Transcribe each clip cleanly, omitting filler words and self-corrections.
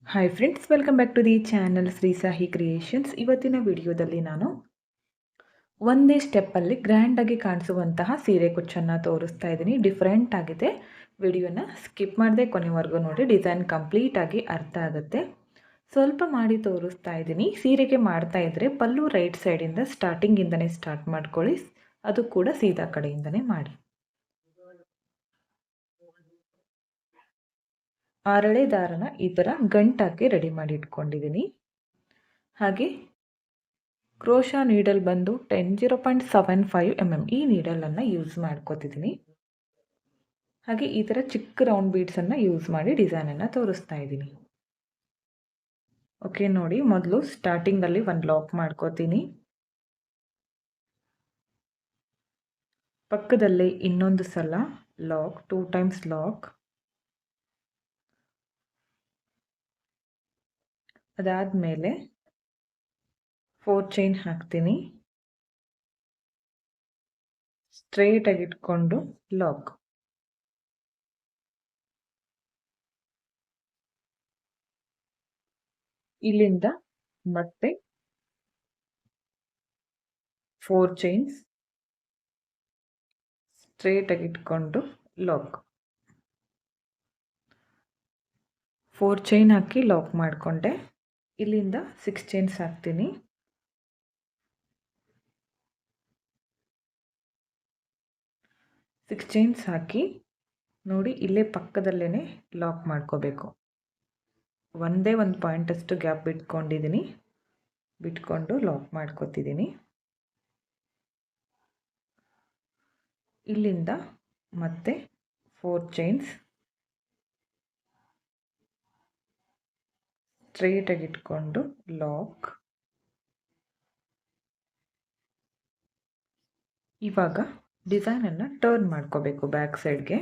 Hi friends, welcome back to the channel Shri Sahi creations. ಇವತ್ತಿನ ವಿಡಿಯೋದಲ್ಲಿ ನಾನು ಒಂದೇ ಸ್ಟೆಪ್ಪಲ್ಲಿ ಗ್ರ್ಯಾಂಡಾಗಿ ಕಾಣಿಸುವಂತಹ ಸೀರೆ ಕುಚ್ಚನ್ನು ತೋರಿಸ್ತಾ ಇದ್ದೀನಿ. ಡಿಫ್ರೆಂಟ್ ಆಗಿದೆ. ವಿಡಿಯೋನ ಸ್ಕಿಪ್ ಮಾಡದೆ ಕೊನೆವರೆಗೂ ನೋಡಿ, ಡಿಸೈನ್ ಕಂಪ್ಲೀಟಾಗಿ ಅರ್ಥ ಆಗುತ್ತೆ. ಸ್ವಲ್ಪ ಮಾಡಿ ತೋರಿಸ್ತಾ ಇದ್ದೀನಿ. ಸೀರೆಗೆ ಮಾಡ್ತಾ ಇದ್ದರೆ ಪಲ್ಲು ರೈಟ್ ಸೈಡಿಂದ ಸ್ಟಾರ್ಟಿಂಗಿಂದನೇ ಸ್ಟಾರ್ಟ್ ಮಾಡ್ಕೊಳ್ಳಿ, ಅದು ಕೂಡ ಸೀದಾ ಕಡೆಯಿಂದನೇ ಮಾಡಿ. ಆರಳೆ ದಾರನ ಈ ಥರ ಗಂಟಾಕಿ ರೆಡಿ ಮಾಡಿ ಇಟ್ಕೊಂಡಿದ್ದೀನಿ. ಹಾಗೆ ಕ್ರೋಶಾ ನೀಡಲ್ ಬಂದು 0.75 mm ಈ ನೀಡಲನ್ನು ಯೂಸ್ ಮಾಡ್ಕೋತಿದ್ದೀನಿ. ಹಾಗೆ ಈ ಥರ ಚಿಕ್ಕ ರೌಂಡ್ ಬೀಡ್ಸನ್ನು ಯೂಸ್ ಮಾಡಿ ಡಿಸೈನನ್ನು ತೋರಿಸ್ತಾ ಇದ್ದೀನಿ. ಓಕೆ ನೋಡಿ, ಮೊದಲು ಸ್ಟಾರ್ಟಿಂಗಲ್ಲಿ ಒಂದು ಲಾಕ್ ಮಾಡ್ಕೋತೀನಿ. ಪಕ್ಕದಲ್ಲೇ ಇನ್ನೊಂದು ಸಲ ಲಾಕ್, 2 ಟೈಮ್ಸ್ ಲಾಕ್. ಅದಾದಮೇಲೆ 4 ಚೈನ್ ಹಾಕ್ತೀನಿ. ಸ್ಟ್ರೈಟಾಗಿ ಇಟ್ಕೊಂಡು ಲಾಕ್. ಇಲ್ಲಿಂದ ಮತ್ತೆ 4 ಚೈನ್ಸ್ ಸ್ಟ್ರೈಟಾಗಿ ಇಟ್ಕೊಂಡು ಲಾಕ್. 4 ಚೈನ್ ಹಾಕಿ ಲಾಕ್ ಮಾಡಿಕೊಂಡೆ. ಇಲ್ಲಿಂದ 6 ಚೈನ್ಸ್ ಹಾಕ್ತೀನಿ. ಸಿಕ್ಸ್ ಚೈನ್ಸ್ ಹಾಕಿ ನೋಡಿ, ಇಲ್ಲೇ ಪಕ್ಕದಲ್ಲೇ ಲಾಕ್ ಮಾಡ್ಕೋಬೇಕು. ಒಂದೇ ಒಂದು ಪಾಯಿಂಟಷ್ಟು ಗ್ಯಾಪ್ ಬಿಟ್ಕೊಂಡು ಲಾಕ್ ಮಾಡ್ಕೋತಿದ್ದೀನಿ. ಇಲ್ಲಿಂದ ಮತ್ತೆ 4 ಚೈನ್ಸ್ ಸ್ಟ್ರೈಟಾಗಿ ಇಟ್ಕೊಂಡು ಲಾಕ್. ಇವಾಗ ಡಿಸೈನನ್ನು ಟರ್ನ್ ಮಾಡ್ಕೋಬೇಕು ಬ್ಯಾಕ್ ಸೈಡ್ಗೆ.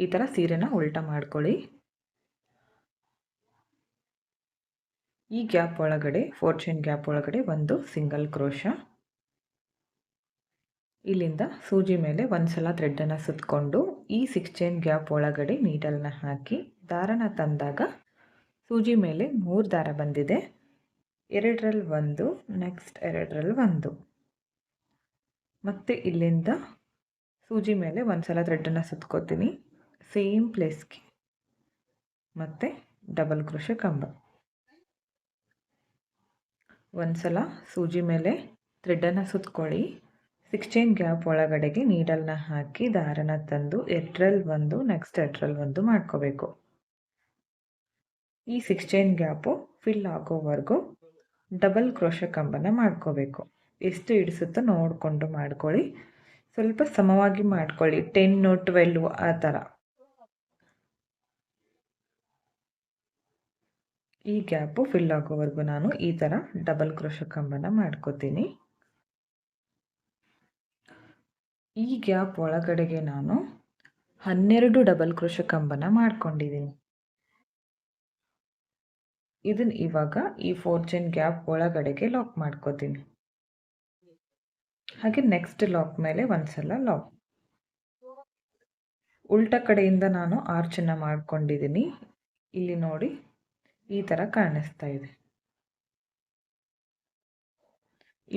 ಈ ಥರ ಸೀರೆನ ಉಲ್ಟಾ ಮಾಡ್ಕೊಳ್ಳಿ. ಈ ಗ್ಯಾಪ್ ಒಳಗಡೆ 4 ಚೈನ್ ಗ್ಯಾಪ್ ಒಳಗಡೆ ಒಂದು ಸಿಂಗಲ್ ಕ್ರೋಶಾ. ಇಲ್ಲಿಂದ ಸೂಜಿ ಮೇಲೆ ಒಂದು ಸಲ ಥ್ರೆಡ್ಡನ್ನು ಸುತ್ತಕೊಂಡು ಈ 6 ಚೈನ್ ಗ್ಯಾಪ್ ಒಳಗಡೆ ನೀಡಲ್ನ ಹಾಕಿ ದಾರನ ತಂದಾಗ ಸೂಜಿ ಮೇಲೆ 3 ದಾರ ಬಂದಿದೆ. 2ರಲ್ಲಿ 1, ನೆಕ್ಸ್ಟ್ 2ರಲ್ಲಿ 1. ಮತ್ತು ಇಲ್ಲಿಂದ ಸೂಜಿ ಮೇಲೆ ಒಂದು ಸಲ ಥ್ರೆಡ್ಡನ್ನು ಸುತ್ಕೋತೀನಿ ಸೇಮ್ ಪ್ಲೇಸ್ಗೆ. ಮತ್ತು ಡಬಲ್ ಕ್ರೋಶೆ ಕಂಬ. ಒಂದು ಸಲ ಸೂಜಿ ಮೇಲೆ ಥ್ರೆಡ್ಡನ್ನು ಸುತ್ಕೊಳ್ಳಿ. 6 ಚೈನ್ ಗ್ಯಾಪ್ ಒಳಗಡೆಗೆ ನೀಡಲ್ನ ಹಾಕಿ ದಾರನ ತಂದು 2ರಲ್ಲಿ 1, ನೆಕ್ಸ್ಟ್ 2ರಲ್ಲಿ 1 ಮಾಡ್ಕೋಬೇಕು. ಈ 6 ಚೈನ್ ಗ್ಯಾಪು ಫಿಲ್ ಆಗೋವರೆಗೂ ಡಬಲ್ ಕ್ರೋಶೆ ಕಂಬನ ಮಾಡ್ಕೋಬೇಕು. ಎಷ್ಟು ಹಿಡಿಸುತ್ತೋ ನೋಡಿಕೊಂಡು ಮಾಡ್ಕೊಳ್ಳಿ. ಸ್ವಲ್ಪ ಸಮವಾಗಿ ಮಾಡ್ಕೊಳ್ಳಿ, 10, 12 ಆ ಥರ. ಈ ಗ್ಯಾಪು ಫಿಲ್ ಆಗೋವರೆಗೂ ನಾನು ಈ ಥರ ಡಬಲ್ ಕ್ರೋಶೆ ಕಂಬನ ಮಾಡ್ಕೋತೀನಿ. ಈ ಗ್ಯಾಪ್ ಒಳಗಡೆಗೆ ನಾನು 12 ಡಬಲ್ ಕ್ರೋಶೆ ಕಂಬನ ಮಾಡ್ಕೊಂಡಿದ್ದೀನಿ. ಇದನ್ನು ಇವಾಗ ಈ 4 ಚೈನ್ ಗ್ಯಾಪ್ ಒಳಗಡೆಗೆ ಲಾಕ್ ಮಾಡ್ಕೋತೀನಿ. ಹಾಗೆ ನೆಕ್ಸ್ಟ್ ಲಾಕ್ ಮೇಲೆ ಒಂದು ಸಲ ಲಾಕ್. ಉಲ್ಟಾ ಕಡೆಯಿಂದ ನಾನು ಆರ್ಚನ್ನು ಮಾಡ್ಕೊಂಡಿದ್ದೀನಿ. ಇಲ್ಲಿ ನೋಡಿ, ಈ ಥರ ಕಾಣಿಸ್ತಾ ಇದೆ.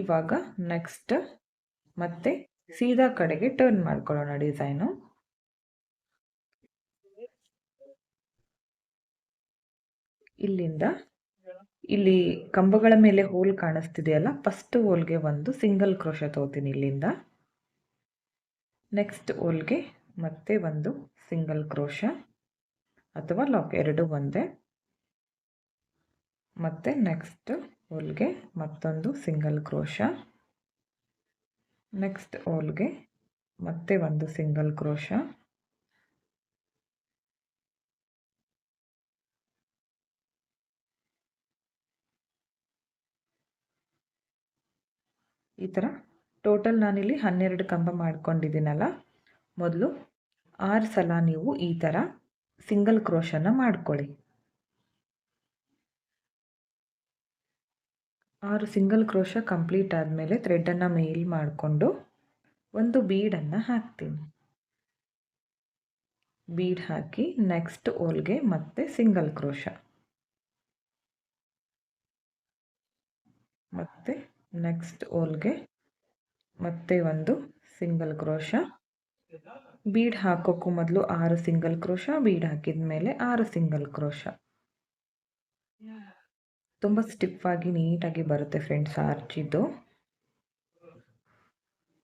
ಇವಾಗ ನೆಕ್ಸ್ಟ್ ಮತ್ತೆ ಸೀದಾ ಕಡೆಗೆ ಟರ್ನ್ ಮಾಡ್ಕೊಳ್ಳೋಣ ಡಿಸೈನು. ಇಲ್ಲಿಂದ ಇಲ್ಲಿ ಕಂಬಗಳ ಮೇಲೆ ಹೋಲ್ ಕಾಣಿಸ್ತಿದೆಯಲ್ಲ, ಫಸ್ಟ್ ಹೋಲ್ಗೆ ಒಂದು ಸಿಂಗಲ್ ಕ್ರೋಶೆ ತಗೋತೀನಿ ಇಲ್ಲಿಂದ. ನೆಕ್ಸ್ಟ್ ಹೋಲ್ಗೆ ಮತ್ತೆ ಒಂದು ಸಿಂಗಲ್ ಕ್ರೋಶ ಅಥವಾ ಲಾಕ್, ಎರಡು ಒಂದೇ. ಮತ್ತು ನೆಕ್ಸ್ಟ್ ಹೋಲ್ಗೆ ಮತ್ತೊಂದು ಸಿಂಗಲ್ ಕ್ರೋಶ. ನೆಕ್ಸ್ಟ್ ಹೋಲ್ಗೆ ಮತ್ತೆ ಒಂದು ಸಿಂಗಲ್ ಕ್ರೋಶ. ಈ ಥರ ಟೋಟಲ್ ನಾನಿಲ್ಲಿ 12 ಕಂಬ ಮಾಡ್ಕೊಂಡಿದ್ದೀನಲ್ಲ, ಮೊದಲು 6 ಸಲ ನೀವು ಈ ಥರ ಸಿಂಗಲ್ ಕ್ರೋಶನ ಮಾಡ್ಕೊಳ್ಳಿ. 6 ಸಿಂಗಲ್ ಕ್ರೋಶ ಕಂಪ್ಲೀಟ್ ಆದಮೇಲೆ ಥ್ರೆಡ್ಡನ್ನು ಮೇಲ್ ಮಾಡಿಕೊಂಡು ಒಂದು ಬೀಡನ್ನು ಹಾಕ್ತೀನಿ. ಬೀಡ್ ಹಾಕಿ ನೆಕ್ಸ್ಟ್ ಹೋಲ್ಗೆ ಮತ್ತೆ ಸಿಂಗಲ್ ಕ್ರೋಶ, ಮತ್ತೆ ನೆಕ್ಸ್ಟ್ ಹೋಲ್ಗೆ ಮತ್ತೆ ಒಂದು ಸಿಂಗಲ್ ಕ್ರೋಶ. ಬೀಡ್ ಹಾಕೋಕ್ಕೂ ಮೊದಲು 6 ಸಿಂಗಲ್ ಕ್ರೋಶ, ಬೀಡ್ ಹಾಕಿದ ಮೇಲೆ 6 ಸಿಂಗಲ್ ಕ್ರೋಶ. ತುಂಬ ಸ್ಟಿಫ್ ಆಗಿ ನೀಟಾಗಿ ಬರುತ್ತೆ ಫ್ರೆಂಡ್ಸ್ ಆರ್ಚ್ ಇದು.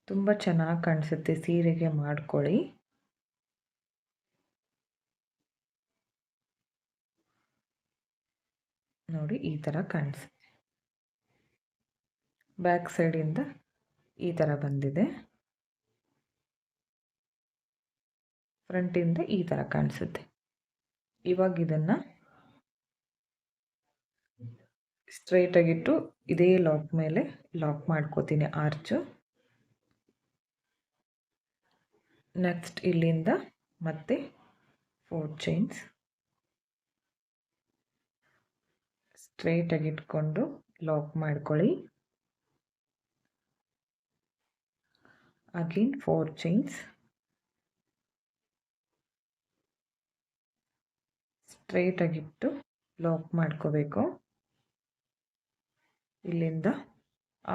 ತುಂಬ ಚೆನ್ನಾಗಿ ಕಾಣಿಸುತ್ತೆ, ಸೀರೆಗೆ ಮಾಡ್ಕೊಳ್ಳಿ. ನೋಡಿ ಈ ಥರ ಕಾಣಿಸುತ್ತೆ. ಬ್ಯಾಕ್ ಸೈಡಿಂದ ಈ ಥರ ಬಂದಿದೆ, ಫ್ರಂಟಿಂದ ಈ ಥರ ಕಾಣಿಸುತ್ತೆ. ಇವಾಗ ಇದನ್ನು ಸ್ಟ್ರೈಟಾಗಿಟ್ಟು ಇದೇ ಲಾಕ್ ಮೇಲೆ ಲಾಕ್ ಮಾಡ್ಕೋತೀನಿ ಆರ್ಚು. ನೆಕ್ಸ್ಟ್ ಇಲ್ಲಿಂದ ಮತ್ತೆ 4 ಚೈನ್ಸ್ ಸ್ಟ್ರೈಟಾಗಿ ಇಟ್ಕೊಂಡು ಲಾಕ್ ಮಾಡ್ಕೊಳ್ಳಿ. ಅಗೇನ್ 4 ಚೈನ್ಸ್ ಸ್ಟ್ರೈಟಾಗಿಟ್ಟು ಲಾಕ್ ಮಾಡ್ಕೋಬೇಕು. ಇಲ್ಲಿಂದ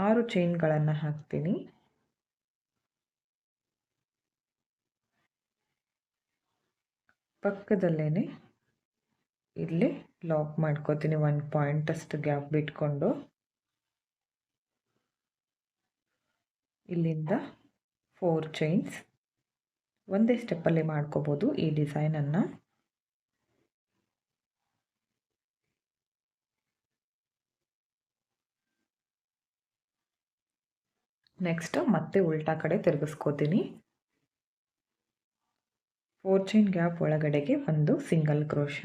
6 ಚೈನ್ಗಳನ್ನು ಹಾಕ್ತೀನಿ. ಪಕ್ಕದಲ್ಲೇ ಇಲ್ಲಿ ಲಾಕ್ ಮಾಡ್ಕೋತೀನಿ, 1 ಪಾಯಿಂಟ್ ಅಷ್ಟು ಗ್ಯಾಪ್ ಬಿಟ್ಕೊಂಡು. ಇಲ್ಲಿಂದ 4 ಚೈನ್ಸ್ ಒಂದೇ ಸ್ಟೆಪ್ಪಲ್ಲಿ ಮಾಡ್ಕೋಬೋದು ಈ ಡಿಸೈನನ್ನು. ನೆಕ್ಸ್ಟ್ ಮತ್ತೆ ಉಲ್ಟಾ ಕಡೆ ತಿರುಗಿಸ್ಕೋತೀನಿ. 4 ಚೈನ್ ಗ್ಯಾಪ್ ಒಳಗಡೆಗೆ ಒಂದು ಸಿಂಗಲ್ ಕ್ರೋಶ.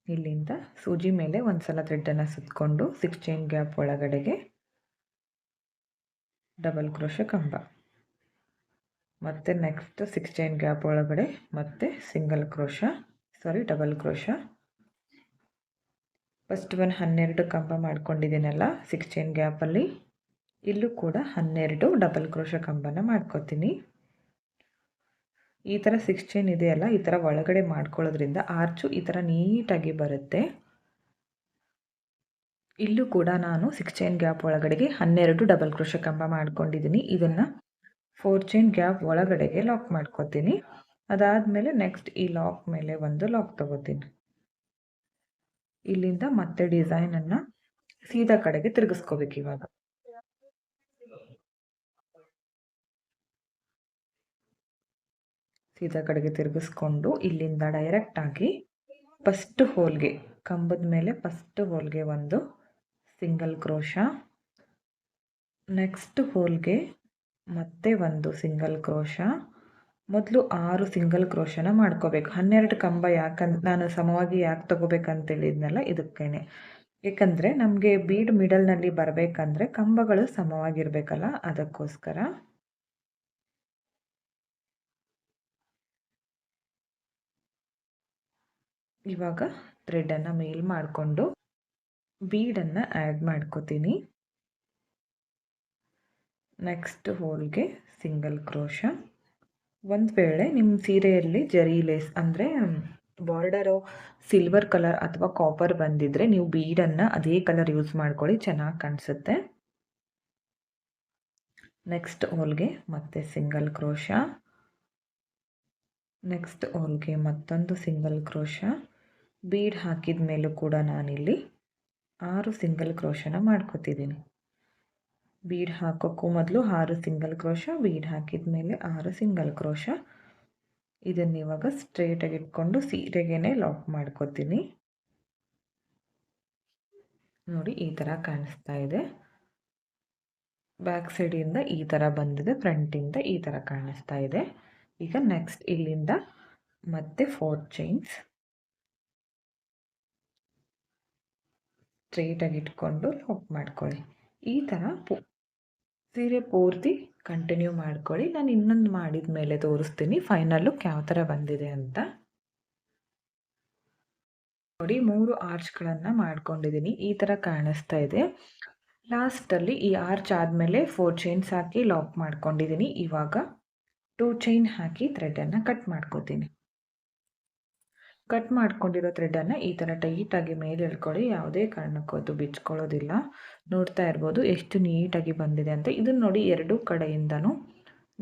ಇಲ್ಲಿಂದ ಸೂಜಿ ಮೇಲೆ ಒಂದು ಸಲ ಥ್ರೆಡ್ಡನ್ನು ಸುತ್ತಕೊಂಡು 6 ಚೈನ್ ಗ್ಯಾಪ್ ಒಳಗಡೆಗೆ ಡಬಲ್ ಕ್ರೋಶ ಕಂಬ. ಮತ್ತೆ ನೆಕ್ಸ್ಟ್ 6 ಚೈನ್ ಗ್ಯಾಪ್ ಒಳಗಡೆ ಮತ್ತೆ single crochet, double crochet. First 12 ಕಂಬ ಮಾಡ್ಕೊಂಡಿದ್ದೀನಲ್ಲ 6 ಚೈನ್ ಗ್ಯಾಪಲ್ಲಿ, ಇಲ್ಲೂ ಕೂಡ 12 ಡಬಲ್ ಕ್ರೋಶ ಕಂಬನ ಮಾಡ್ಕೋತೀನಿ. ಈ ಥರ 6 ಚೈನ್ ಇದೆಯಲ್ಲ, ಈ ಥರ ಒಳಗಡೆ ಮಾಡ್ಕೊಳ್ಳೋದ್ರಿಂದ ಆರ್ಚು ಈ ಥರ ನೀಟಾಗಿ ಬರುತ್ತೆ. ಇಲ್ಲೂ ಕೂಡ ನಾನು 6 ಚೈನ್ ಗ್ಯಾಪ್ ಒಳಗಡೆಗೆ 12 ಡಬಲ್ ಕ್ರೋಶ ಕಂಬ ಮಾಡ್ಕೊಂಡಿದ್ದೀನಿ. ಇದನ್ನು 4 ಚೈನ್ ಗ್ಯಾಪ್ ಒಳಗಡೆಗೆ ಲಾಕ್ ಮಾಡ್ಕೋತೀನಿ. ಅದಾದಮೇಲೆ ನೆಕ್ಸ್ಟ್ ಈ ಲಾಕ್ ಮೇಲೆ ಒಂದು ಲಾಕ್ ತಗೋತೀನಿ. ಇಲ್ಲಿಂದ ಮತ್ತೆ ಡಿಸೈನನ್ನು ಸೀದಾ ಕಡೆಗೆ ತಿರುಗಿಸ್ಕೋಬೇಕು. ಇವಾಗ ಸೀದಾ ಕಡೆಗೆ ತಿರುಗಿಸ್ಕೊಂಡು ಇಲ್ಲಿಂದ ಡೈರೆಕ್ಟಾಗಿ ಫಸ್ಟ್ ಹೋಲ್ಗೆ, ಕಂಬದ ಮೇಲೆ ಫಸ್ಟ್ ಹೋಲ್ಗೆ ಒಂದು ಸಿಂಗಲ್ ಕ್ರೋಶ, ನೆಕ್ಸ್ಟ್ ಹೋಲ್ಗೆ ಮತ್ತೆ ಒಂದು ಸಿಂಗಲ್ ಕ್ರೋಶ. ಮೊದಲು 6 ಸಿಂಗಲ್ ಕ್ರೋಶನ ಮಾಡ್ಕೋಬೇಕು. 12 ಕಂಬ ನಾನು ಸಮವಾಗಿ ಯಾಕೆ ತಗೋಬೇಕಂತ ಹೇಳಿದ್ನಲ್ಲ ಇದಕ್ಕೇನೆ. ಏಕೆಂದರೆ ನಮಗೆ ಬೀಡ್ ಮಿಡಲ್ನಲ್ಲಿ ಬರಬೇಕಂದ್ರೆ ಕಂಬಗಳು ಸಮವಾಗಿರಬೇಕಲ್ಲ, ಅದಕ್ಕೋಸ್ಕರ. ಇವಾಗ ಥ್ರೆಡನ್ನು ಮೇಲ್ ಮಾಡಿಕೊಂಡು ಬೀಡನ್ನು ಆ್ಯಡ್ ಮಾಡ್ಕೋತೀನಿ. ನೆಕ್ಸ್ಟ್ ಹೋಲ್ಗೆ ಸಿಂಗಲ್ ಕ್ರೋಶ. ಒಂದು ವೇಳೆ ನಿಮ್ಮ ಸೀರೆಯಲ್ಲಿ ಜರಿ ಲೇಸ್ ಅಂದರೆ ಬಾರ್ಡರು ಸಿಲ್ವರ್ ಕಲರ್ ಅಥವಾ ಕಾಪರ್ ಬಂದಿದ್ದರೆ ನೀವು ಬೀಡನ್ನು ಅದೇ ಕಲರ್ ಯೂಸ್ ಮಾಡ್ಕೊಳ್ಳಿ, ಚೆನ್ನಾಗಿ ಕಾಣಿಸುತ್ತೆ. ನೆಕ್ಸ್ಟ್ ಹೋಲ್ಗೆ ಮತ್ತೆ ಸಿಂಗಲ್ ಕ್ರೋಶ, ನೆಕ್ಸ್ಟ್ ಹೋಲ್ಗೆ ಮತ್ತೊಂದು ಸಿಂಗಲ್ ಕ್ರೋಶ. ಬೀಡ್ ಹಾಕಿದ ಮೇಲೂ ಕೂಡ ನಾನಿಲ್ಲಿ 6 ಸಿಂಗಲ್ ಕ್ರೋಶನ ಮಾಡ್ಕೋತಿದ್ದೀನಿ. ಬೀಡ್ ಹಾಕೋಕ್ಕೂ ಮೊದಲು 6 ಸಿಂಗಲ್ ಕ್ರೋಶ, ಬೀಡ್ ಹಾಕಿದ ಮೇಲೆ 6 ಸಿಂಗಲ್ ಕ್ರೋಶ. ಇದನ್ನು ಇವಾಗ ಸ್ಟ್ರೈಟಾಗಿ ಇಟ್ಕೊಂಡು ಸೀರೆಗೇನೆ ಲಾಕ್ ಮಾಡ್ಕೋತೀನಿ. ನೋಡಿ ಈ ಥರ ಕಾಣಿಸ್ತಾ ಇದೆ. ಬ್ಯಾಕ್ ಸೈಡಿಂದ ಈ ಥರ ಬಂದಿದೆ, ಫ್ರಂಟಿಂದ ಈ ಥರ ಕಾಣಿಸ್ತಾ ಇದೆ. ಈಗ ನೆಕ್ಸ್ಟ್ ಇಲ್ಲಿಂದ ಮತ್ತೆ 4 ಚೈನ್ಸ್ ಸ್ಟ್ರೈಟಾಗಿ ಇಟ್ಕೊಂಡು ಲಾಕ್ ಮಾಡ್ಕೊಳ್ಳಿ. ಈ ಥರ ಸೀರೆ ಪೂರ್ತಿ ಕಂಟಿನ್ಯೂ ಮಾಡ್ಕೊಳ್ಳಿ. ನಾನು ಇನ್ನೊಂದು ಮಾಡಿದ ಮೇಲೆ ತೋರಿಸ್ತೀನಿ ಫೈನಲ್ ಲುಕ್ ಯಾವ ಥರ ಬಂದಿದೆ ಅಂತ. ನೋಡಿ 3 ಆರ್ಚ್ಗಳನ್ನು ಮಾಡ್ಕೊಂಡಿದ್ದೀನಿ, ಈ ಥರ ಕಾಣಿಸ್ತಾ ಇದೆ. ಲಾಸ್ಟಲ್ಲಿ ಈ ಆರ್ಚ್ ಆದಮೇಲೆ 4 ಚೈನ್ಸ್ ಹಾಕಿ ಲಾಕ್ ಮಾಡ್ಕೊಂಡಿದ್ದೀನಿ. ಇವಾಗ 2 ಚೈನ್ ಹಾಕಿ ಥ್ರೆಡನ್ನು ಕಟ್ ಮಾಡ್ಕೋತೀನಿ. ಕಟ್ ಮಾಡ್ಕೊಂಡಿರೋ ಥ್ರೆಡನ್ನು ಈ ಥರ ಟೈಟಾಗಿ ಮೇಲೆ ಎಳ್ಕೊಳ್ಳಿ. ಯಾವುದೇ ಕಾರಣಕ್ಕೂ ಅದು ಬಿಚ್ಕೊಳ್ಳೋದಿಲ್ಲ. ನೋಡ್ತಾ ಇರ್ಬೋದು ಎಷ್ಟು ನೀಟಾಗಿ ಬಂದಿದೆ ಅಂತ. ಇದನ್ನು ನೋಡಿ ಎರಡೂ ಕಡೆಯಿಂದನೂ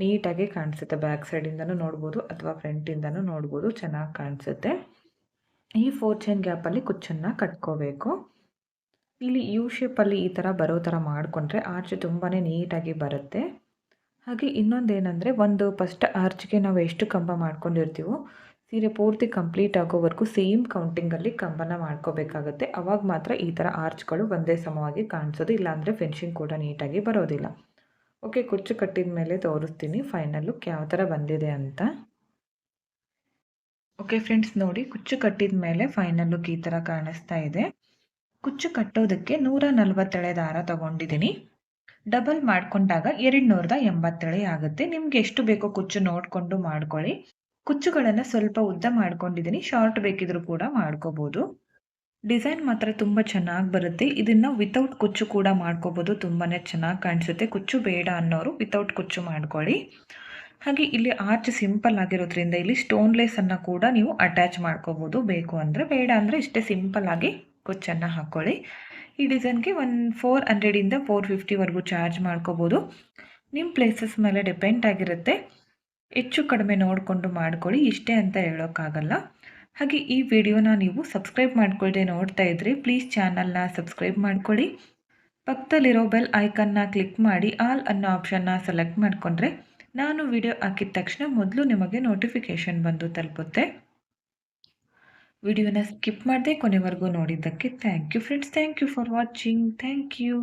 ನೀಟಾಗಿ ಕಾಣಿಸುತ್ತೆ. ಬ್ಯಾಕ್ ಸೈಡಿಂದನೂ ನೋಡ್ಬೋದು ಅಥವಾ ಫ್ರಂಟಿಂದನೂ ನೋಡ್ಬೋದು. ಚೆನ್ನಾಗಿ ಕಾಣಿಸುತ್ತೆ. ಈ 4 ಚೈನ್ ಗ್ಯಾಪಲ್ಲಿ ಕುಚ್ಚನ್ನು ಕಟ್ಕೋಬೇಕು. ಇಲ್ಲಿ ಯು ಶೇಪಲ್ಲಿ ಈ ಥರ ಬರೋ ಥರ ಮಾಡಿಕೊಂಡ್ರೆ ಆರ್ಚ್ ತುಂಬಾ ನೀಟಾಗಿ ಬರುತ್ತೆ. ಹಾಗೆ ಇನ್ನೊಂದೇನೆಂದರೆ ಫಸ್ಟ್ ಆರ್ಚ್ಗೆ ನಾವು ಎಷ್ಟು ಕಂಬ ಮಾಡ್ಕೊಂಡಿರ್ತೀವೋ ಸೀರೆ ಪೂರ್ತಿ ಕಂಪ್ಲೀಟ್ ಆಗೋವರೆಗೂ ಸೇಮ್ ಕೌಂಟಿಂಗಲ್ಲಿ ಕಂಬನ ಮಾಡ್ಕೋಬೇಕಾಗತ್ತೆ. ಅವಾಗ ಮಾತ್ರ ಈ ಥರ ಆರ್ಚ್ಗಳು ಒಂದೇ ಸಮವಾಗಿ ಕಾಣಿಸೋದು. ಇಲ್ಲಾಂದರೆ ಫಿನಿಶಿಂಗ್ ಕೂಡ ನೀಟಾಗಿ ಬರೋದಿಲ್ಲ. ಓಕೆ, ಕುಚ್ಚು ಕಟ್ಟಿದ ಮೇಲೆ ತೋರಿಸ್ತೀನಿ ಫೈನಲ್ ಲುಕ್ ಯಾವ ಥರ ಬಂದಿದೆ ಅಂತ. ಓಕೆ ಫ್ರೆಂಡ್ಸ್, ನೋಡಿ ಕುಚ್ಚು ಕಟ್ಟಿದ ಮೇಲೆ ಫೈನಲ್ ಲುಕ್ ಈ ಥರ ಕಾಣಿಸ್ತಾ ಇದೆ. ಕುಚ್ಚು ಕಟ್ಟೋದಕ್ಕೆ 140 ದಾರ ತಗೊಂಡಿದ್ದೀನಿ. ಡಬಲ್ ಮಾಡಿಕೊಂಡಾಗ 280 ಆಗುತ್ತೆ. ನಿಮ್ಗೆ ಎಷ್ಟು ಬೇಕೋ ಕುಚ್ಚು ನೋಡಿಕೊಂಡು ಮಾಡ್ಕೊಳ್ಳಿ. ಕುಚ್ಚುಗಳನ್ನು ಸ್ವಲ್ಪ ಉದ್ದ ಮಾಡ್ಕೊಂಡಿದ್ದೀನಿ. ಶಾರ್ಟ್ ಬೇಕಿದ್ರೂ ಕೂಡ ಮಾಡ್ಕೋಬೋದು. ಡಿಸೈನ್ ಮಾತ್ರ ತುಂಬ ಚೆನ್ನಾಗಿ ಬರುತ್ತೆ. ಇದನ್ನು ವಿತೌಟ್ ಕುಚ್ಚು ಕೂಡ ಮಾಡ್ಕೋಬೋದು. ತುಂಬಾ ಚೆನ್ನಾಗಿ ಕಾಣಿಸುತ್ತೆ. ಕುಚ್ಚು ಬೇಡ ಅನ್ನೋರು ವಿತೌಟ್ ಕುಚ್ಚು ಮಾಡ್ಕೊಳ್ಳಿ. ಹಾಗೆ ಇಲ್ಲಿ ಆರ್ಚ್ ಸಿಂಪಲ್ ಆಗಿರೋದ್ರಿಂದ ಇಲ್ಲಿ ಸ್ಟೋನ್ ಲೇಸನ್ನು ಕೂಡ ನೀವು ಅಟ್ಯಾಚ್ ಮಾಡ್ಕೋಬೋದು ಬೇಕು ಅಂದರೆ. ಬೇಡ ಅಂದರೆ ಇಷ್ಟೇ ಸಿಂಪಲ್ ಆಗಿ ಕುಚ್ಚನ್ನು ಹಾಕ್ಕೊಳ್ಳಿ. ಈ ಡಿಸೈನ್ಗೆ 400ಇಂದ 450ವರೆಗೂ ಚಾರ್ಜ್ ಮಾಡ್ಕೋಬೋದು. ನಿಮ್ಮ ಪ್ಲೇಸಸ್ ಮೇಲೆ ಡಿಪೆಂಡ್ ಆಗಿರುತ್ತೆ. ಹೆಚ್ಚು ಕಡಿಮೆ ನೋಡಿಕೊಂಡು ಮಾಡ್ಕೊಳ್ಳಿ. ಇಷ್ಟೇ ಅಂತ ಹೇಳೋಕ್ಕಾಗಲ್ಲ. ಹಾಗೆ ಈ ವಿಡಿಯೋನ ನೀವು ಸಬ್ಸ್ಕ್ರೈಬ್ ಮಾಡ್ಕೊಳ್ಳದೆ ನೋಡ್ತಾ ಇದ್ದರೆ ಪ್ಲೀಸ್ ಚಾನಲ್ನ ಸಬ್ಸ್ಕ್ರೈಬ್ ಮಾಡ್ಕೊಳ್ಳಿ. ಪಕ್ಕದಲ್ಲಿರೋ ಬೆಲ್ ಐಕನ್ನ ಕ್ಲಿಕ್ ಮಾಡಿ ಆಲ್ ಅನ್ನೋ ಆಪ್ಷನ್ನ ಸೆಲೆಕ್ಟ್ ಮಾಡಿಕೊಂಡ್ರೆ ನಾನು ವಿಡಿಯೋ ಹಾಕಿದ ತಕ್ಷಣ ಮೊದಲು ನಿಮಗೆ ನೋಟಿಫಿಕೇಷನ್ ಬಂದು ತಲುಪುತ್ತೆ. ವಿಡಿಯೋನ ಸ್ಕಿಪ್ ಮಾಡದೆ ಕೊನೆವರೆಗೂ ನೋಡಿದ್ದಕ್ಕೆ thank you friends. Thank you for watching. Thank you.